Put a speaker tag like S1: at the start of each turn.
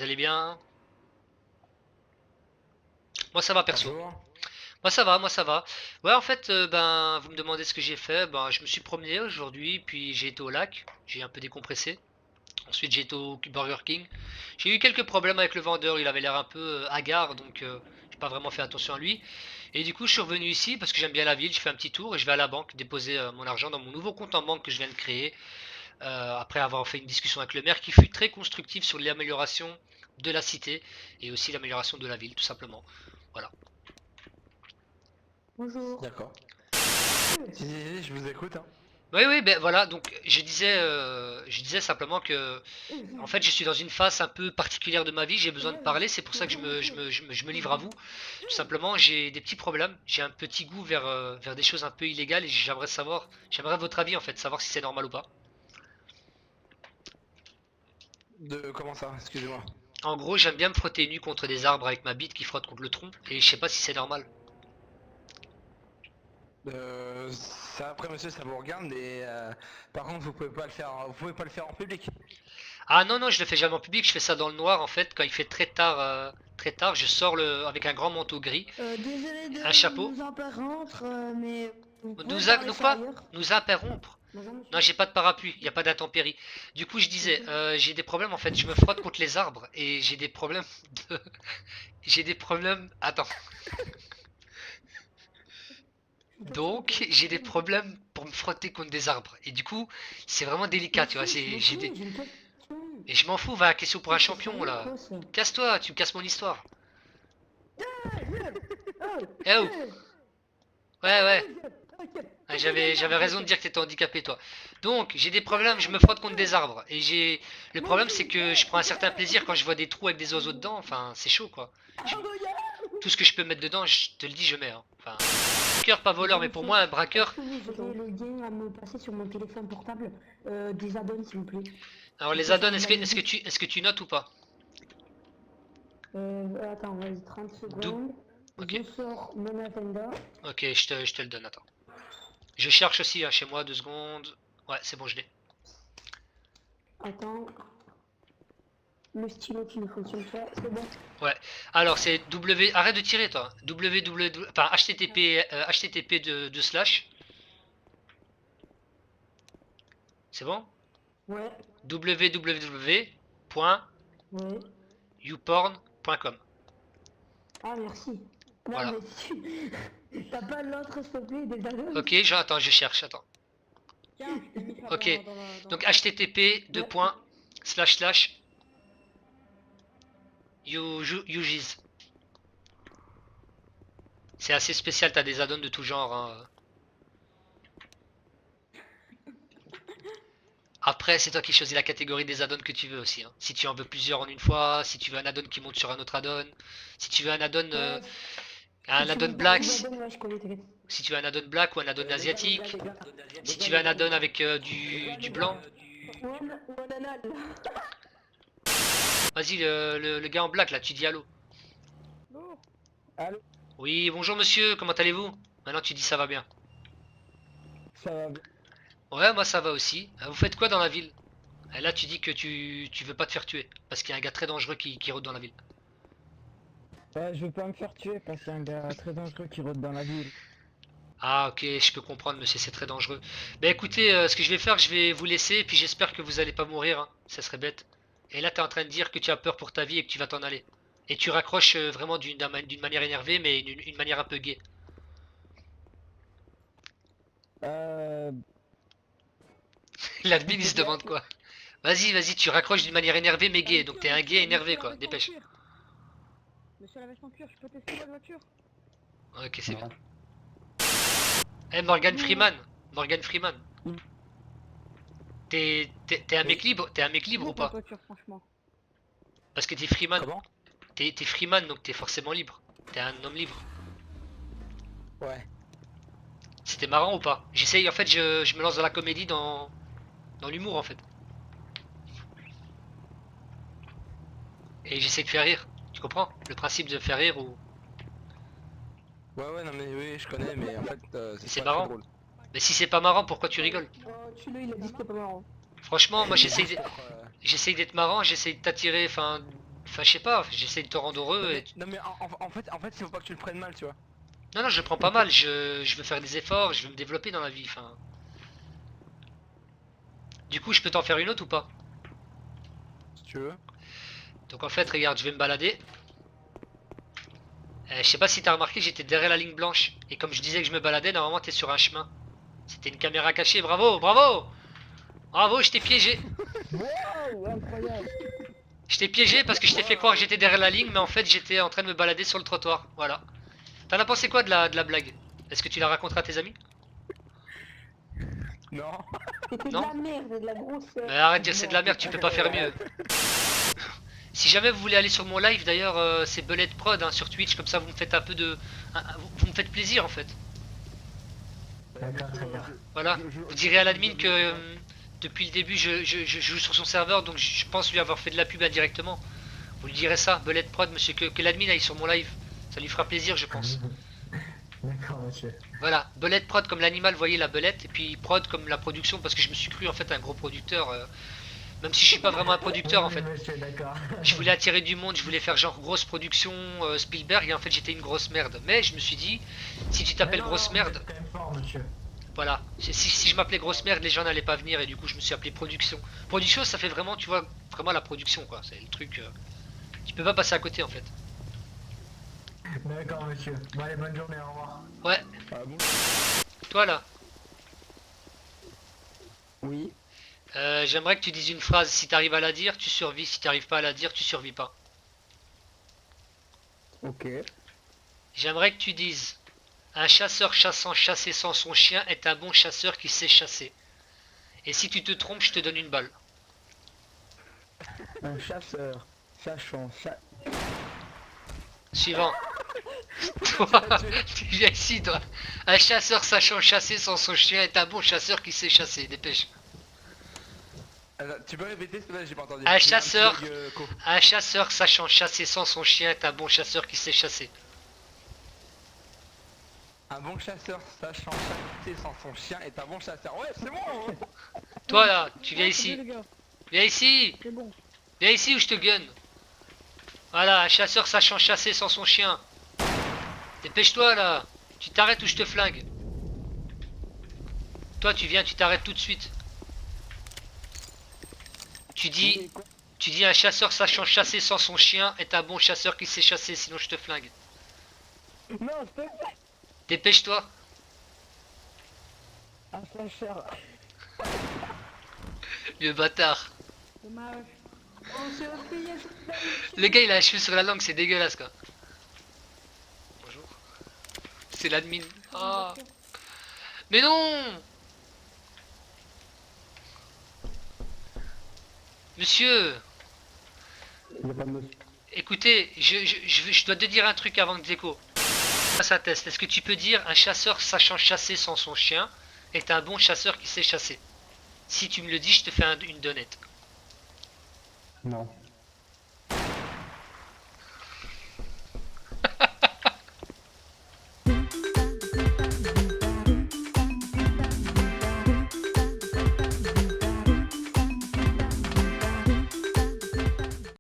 S1: allez bien? Moi ça va perso.
S2: Bonjour.
S1: Moi ça va. Ouais en fait ben vous me demandez ce que j'ai fait, ben je me suis promené aujourd'hui, puis j'ai été au lac, j'ai un peu décompressé. Ensuite j'ai été au Burger King. J'ai eu quelques problèmes avec le vendeur, il avait l'air un peu hagard donc j'ai pas vraiment fait attention à lui. Et du coup je suis revenu ici parce que j'aime bien la ville, je fais un petit tour et je vais à la banque déposer mon argent dans mon nouveau compte en banque que je viens de créer. Après avoir fait une discussion avec le maire qui fut très constructive sur l'amélioration de la cité et aussi l'amélioration de la ville tout simplement. Voilà.
S3: Bonjour.
S2: D'accord. Si, je vous écoute. Hein.
S1: Oui, oui, ben voilà, donc je disais simplement que, en fait, je suis dans une phase un peu particulière de ma vie, j'ai besoin de parler, c'est pour ça que je me livre à vous. Tout simplement, j'ai des petits problèmes, j'ai un petit goût vers des choses un peu illégales et j'aimerais votre avis en fait, savoir si c'est normal ou pas.
S2: De comment ça? Excusez-moi.
S1: En gros, j'aime bien me frotter nu contre des arbres avec ma bite qui frotte contre le tronc et je sais pas si c'est normal.
S2: Ça après monsieur, ça vous regarde, mais par contre vous pouvez pas le faire. Vous pouvez pas le faire en public.
S1: Ah non, non, je le fais jamais en public, je fais ça dans le noir en fait, quand il fait très tard, je sors avec un grand manteau gris,
S3: Désolé
S1: un
S3: de
S1: chapeau.
S3: vous interrompre, mais vous pouvez
S1: Nous,
S3: parler
S1: nous
S3: ça
S1: quoi?
S3: ailleurs.
S1: Nous interrompre?
S3: Bonjour monsieur.
S1: Non, j'ai pas de parapluie, il n'y a pas d'intempérie. Du coup, je disais, j'ai des problèmes en fait, je me frotte contre les arbres et j'ai des problèmes de... J'ai des problèmes... Attends. Donc, j'ai des problèmes pour me frotter contre des arbres. Et du coup, c'est vraiment délicat, tu vois.
S3: Monsieur, s'il vous
S1: J'ai des...
S3: plaît, j'ai une question.
S1: Et je m'en fous, va, question pour un
S3: C'est
S1: champion,
S3: sérieux
S1: là.
S3: quoi ça?
S1: Casse-toi, tu me casses mon histoire.
S3: Oh,
S1: Eh oh! Ouais, ouais.
S3: ok.
S1: Ouais, j'avais raison de dire que t'étais handicapé, toi. Donc, j'ai des problèmes, je me frotte contre des arbres. Et j'ai... Le problème, c'est que je prends un certain plaisir quand je vois des trous avec des oiseaux dedans. Enfin, c'est chaud, quoi. Je- Tout ce que je peux mettre dedans, je te le dis, je mets. Hein. Enfin, braqueur, pas voleur,
S3: Bonjour
S1: mais pour
S3: monsieur,
S1: moi, un
S3: est-ce
S1: braqueur...
S3: que vous auriez le lien à me passer sur mon téléphone portable des add-ons s'il vous plaît?
S1: Alors,
S3: Pour
S1: les
S3: que je
S1: add-ons,
S3: change la musique.
S1: est-ce que tu notes ou pas?
S3: Attends, vas-y, 30
S1: Dou...
S3: secondes.
S1: Ok,
S3: Je sors mon agenda.
S1: ok, je te le donne, attends. Je cherche aussi, hein, chez moi, 2 secondes. Ouais, c'est bon, je l'ai.
S3: Attends, le stylo qui ne fonctionne pas, c'est bon.
S1: Ouais. Alors, c'est W... Arrête de tirer, toi. www... Enfin, HTTP, HTTP de slash. C'est bon?
S3: Ouais, ouais.
S1: www.youporn.com.
S3: Ah, merci. Non,
S1: Voilà.
S3: mais si... T'as pas l'autre, s'il te plaît, des add-ons?
S1: Ok, attends, je cherche, attends.
S3: Tiens, je t'ai mis ça
S1: Ok,
S3: dans
S1: donc
S3: la carte.
S1: http
S3: Ouais.
S1: UGIS. C'est assez spécial, t'as des add-ons de tout genre. Hein. Après, c'est toi qui choisis la catégorie des add-ons que tu veux aussi. Hein. Si tu en veux plusieurs en une fois, si tu veux un add-on qui monte sur un autre add-on, si tu veux
S3: Ouais,
S1: un
S3: si tu
S1: add-on
S3: veux parler
S1: black,
S3: des add-ons, ouais, je connais, t'inquiète.
S1: si tu veux un add-on black ou un add-on asiatique, si tu veux un add-on avec du blanc,
S3: Ou un anal.
S1: vas-y, le gars en black là, tu dis allô.
S2: Allô?
S1: Oui, bonjour monsieur, comment allez-vous? Maintenant tu dis ça va bien.
S2: Ça va bien.
S1: Ouais, moi ça va aussi. Vous faites quoi dans la ville? Et là tu dis que tu veux pas te faire tuer, parce qu'il y a un gars très dangereux qui rôde dans la ville.
S4: Ouais, je veux pas me faire tuer parce qu'il y a un gars très dangereux qui rôde dans la ville.
S1: Ah ok, je peux comprendre monsieur, c'est très dangereux. Bah écoutez, ce que je vais faire, je vais vous laisser, puis j'espère que vous allez pas mourir, hein. Ça serait bête. Et là t'es en train de dire que tu as peur pour ta vie et que tu vas t'en aller. Et tu raccroches vraiment d'une manière énervée, mais une manière un peu gaie.
S4: Euh...
S1: L'admin il se demande quoi. Vas-y, vas-y, tu raccroches d'une manière énervée mais gaie, donc t'es un gay énervé
S4: Monsieur
S1: quoi,
S4: la veste en
S1: dépêche.
S4: cuir. Monsieur la veste en cuir, je peux tester votre voiture?
S1: Ok, c'est bien. Eh Morgan Freeman, Morgan Freeman, t'es un mec
S2: Oui.
S1: libre, t'es un mec libre ou
S4: Votre
S1: pas?
S4: voiture, franchement.
S1: Parce que t'es Freeman,
S2: Comment?
S1: t'es Freeman donc t'es forcément libre. T'es un homme libre.
S2: Ouais.
S1: C'était marrant ou pas? J'essaye, en fait, je me lance dans la comédie, dans l'humour en fait. Et j'essaie de faire rire. Tu comprends? Le principe de faire rire ou...
S2: Ouais, non mais oui, je connais, mais en fait,
S1: C'est
S2: c'est pas très
S1: marrant.
S2: drôle.
S1: Mais si c'est pas marrant, pourquoi tu rigoles?
S3: Oh, tu-le, il a dit que c'était pas marrant.
S1: Franchement, moi
S2: C'est juste pour,
S1: j'essaye d'être marrant, j'essaye de t'attirer, enfin, Enfin, je sais pas, j'essaie de te rendre heureux et...
S2: Non mais en fait, il faut pas que tu le prennes mal, tu vois.
S1: Non, non, je le prends pas mal, je veux faire des efforts, je veux me développer dans la vie, enfin... Du coup, je peux t'en faire une autre ou pas?
S2: Si tu veux.
S1: Donc en fait, regarde, je vais me balader. Je sais pas si t'as remarqué, j'étais derrière la ligne blanche. Et comme je disais que je me baladais, normalement t'es sur un chemin. C'était une caméra cachée, bravo, bravo! Bravo, je t'ai piégé.
S4: Wow, incroyable.
S1: Je t'ai piégé parce que je t'ai fait croire que j'étais derrière la ligne, mais en fait j'étais en train de me balader sur le trottoir. Voilà. T'en as pensé quoi de la blague? Est-ce que tu la raconteras à tes amis?
S2: Non.
S3: C'était de
S1: Non.
S3: la merde, de la grosse...
S1: Mais arrête de dire c'est de la merde, tu peux pas faire mieux. Si jamais vous voulez aller sur mon live, d'ailleurs, c'est Belette Prod hein, sur Twitch, comme ça vous me faites un peu de... vous me faites plaisir en fait.
S5: D'accord, très bien.
S1: Voilà. Vous direz à l'admin que depuis le début je joue sur son serveur, donc je pense lui avoir fait de la pub indirectement. Vous lui direz ça, Belette Prod, monsieur, que l'admin aille sur mon live. Ça lui fera plaisir, je pense.
S5: D'accord, monsieur.
S1: Voilà, Belette Prod comme l'animal, vous voyez la belette, et puis Prod comme la production, parce que je me suis cru en fait un gros producteur. Même si je suis pas vraiment un producteur en
S5: Oui,
S1: fait.
S5: monsieur, d'accord.
S1: Je voulais attirer du monde, je voulais faire genre grosse production Spielberg, et en fait j'étais une grosse merde. Mais je me suis dit, si tu t'appelles
S5: Mais non,
S1: grosse
S5: vous
S1: merde,
S5: êtes quand même fort, monsieur.
S1: voilà. Si je m'appelais grosse merde, les gens n'allaient pas venir, et du coup je me suis appelé production. Production, ça fait vraiment, tu vois, vraiment la production quoi. C'est le truc, tu peux pas passer à côté en fait.
S5: D'accord, monsieur. Bon, allez, bonne journée, au revoir.
S1: Ouais,
S2: Ah bon.
S1: toi là,
S2: Oui.
S1: j'aimerais que tu dises une phrase. Si t'arrives à la dire, tu survis. Si t'arrives pas à la dire, tu survis pas.
S2: Ok.
S1: J'aimerais que tu dises, un chasseur chassant chasser sans son chien est un bon chasseur qui sait chasser. Et si tu te trompes, je te donne une balle.
S2: Un chasseur, sachant,
S1: Suivant. Toi, tu viens ici, toi. Un chasseur sachant chasser sans son chien est un bon chasseur qui sait chasser. Dépêche.
S2: Tu peux répéter s'il te plaît, j'ai pas entendu.
S1: Un
S2: Il y a petit
S1: chasseur.
S2: bug, co.
S1: Un chasseur sachant chasser sans son chien est un bon chasseur qui sait chasser.
S2: Un bon chasseur sachant chasser sans son chien est un bon chasseur. Ouais, c'est bon. Hein.
S1: Toi là, tu viens
S4: Ouais,
S1: ici.
S4: c'est bon, les gars,
S1: Viens ici.
S4: c'est bon.
S1: Viens ici ou je te gun. Voilà, un chasseur sachant chasser sans son chien. Dépêche-toi là. Tu t'arrêtes ou je te flingue. Toi tu viens, tu t'arrêtes tout de suite. Tu dis, tu dis un chasseur sachant chasser sans son chien est un bon chasseur qui sait chasser, sinon je te flingue.
S4: Non, s'il te plaît.
S1: Dépêche-toi.
S4: Un slasher.
S1: Le bâtard.
S3: Dommage. On s'est replié sur la
S1: Le gars il a un cheveu sur la langue, c'est dégueulasse quoi. Bonjour. C'est l'admin. Ah. Mais non. Monsieur,
S2: Il y a pas de
S1: écoutez, je dois te dire un truc avant de déco. Ça teste. Est-ce que tu peux dire un chasseur sachant chasser sans son chien est un bon chasseur qui sait chasser? Si tu me le dis, je te fais une donnette.
S2: Non.